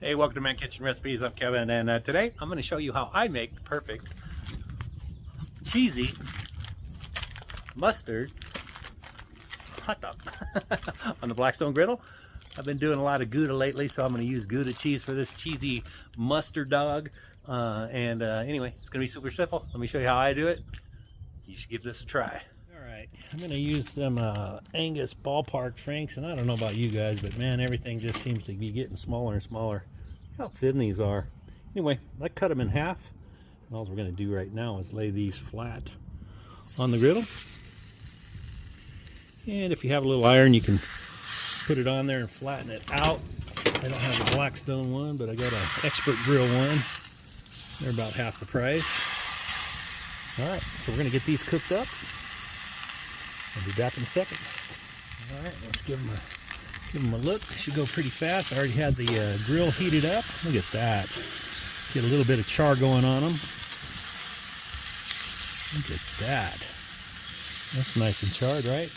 Hey, welcome to Man Kitchen Recipes. I'm Kevin, and today I'm going to show you how I make the perfect cheesy mustard hot dog on the Blackstone Griddle. I've been doing a lot of Gouda lately, so I'm going to use Gouda cheese for this cheesy mustard dog. Anyway, it's going to be super simple. Let me show you how I do it. You should give this a try. Alright, I'm going to use some Angus ballpark franks, and I don't know about you guys, but man, everything just seems to be getting smaller and smaller. Look how thin these are. Anyway, I cut them in half, and all we're going to do right now is lay these flat on the griddle. And if you have a little iron, you can put it on there and flatten it out. I don't have a Blackstone one, but I got an Expert Grill one. They're about half the price. Alright, so we're going to get these cooked up. I'll be back in a second. Alright, let's give them a look. They should go pretty fast. I already had the grill heated up. Look at that. Get a little bit of char going on them. Look at that. That's nice and charred, right?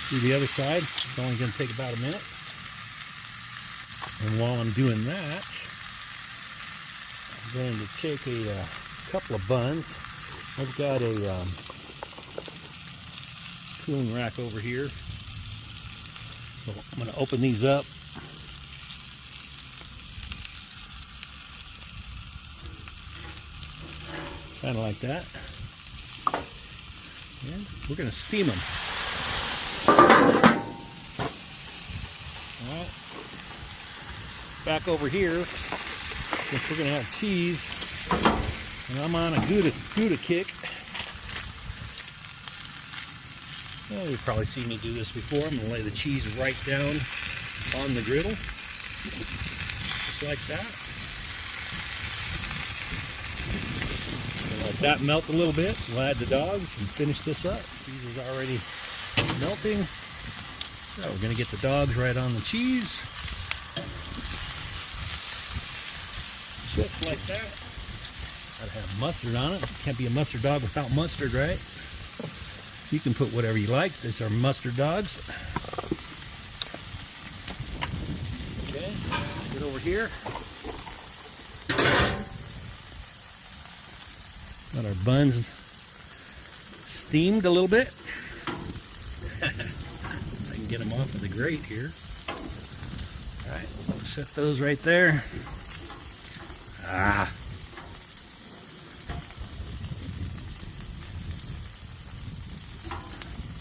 Do the other side. It's only going to take about a minute. And while I'm doing that, I'm going to take a couple of buns. I've got a cooling rack over here. So I'm going to open these up. Kind of like that. And we're going to steam them. Alright. Back over here, since we're going to have cheese, and I'm on a Gouda kick. Well, you've probably seen me do this before. I'm going to lay the cheese right down on the griddle, just like that. Let that melt a little bit. We'll add the dogs and finish this up. Cheese is already melting. So we're going to get the dogs right on the cheese, just like that. Gotta have mustard on it. Can't be a mustard dog without mustard, right? You can put whatever you like. These are mustard dogs. Okay, get over here. Got our buns steamed a little bit. I can get them off of the grate here. All right, set those right there.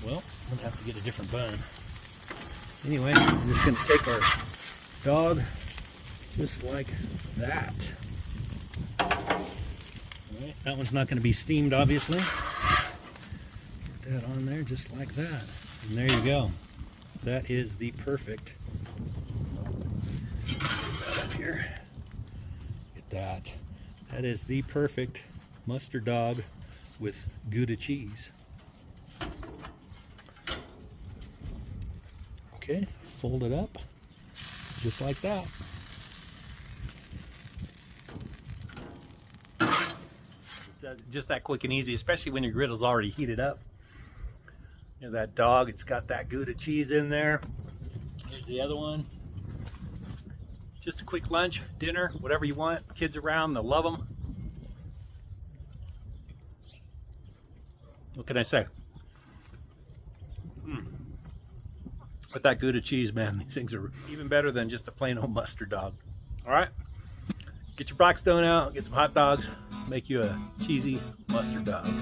Well, I'm gonna have to get a different bun. Anyway, I'm just gonna take our dog just like that. Alright, that one's not gonna be steamed, obviously. Get that on there just like that. And there you go. That is the perfect. Get that up here. Get that. That is the perfect mustard dog with Gouda cheese. Okay, fold it up, just like that. It's just that quick and easy, especially when your griddle's already heated up. You know, that dog, it's got that Gouda cheese in there. Here's the other one. Just a quick lunch, dinner, whatever you want. Kids around, they'll love them. What can I say? With that Gouda cheese, man, these things are even better than just a plain old mustard dog. All right, get your Blackstone out, get some hot dogs, make you a cheesy mustard dog.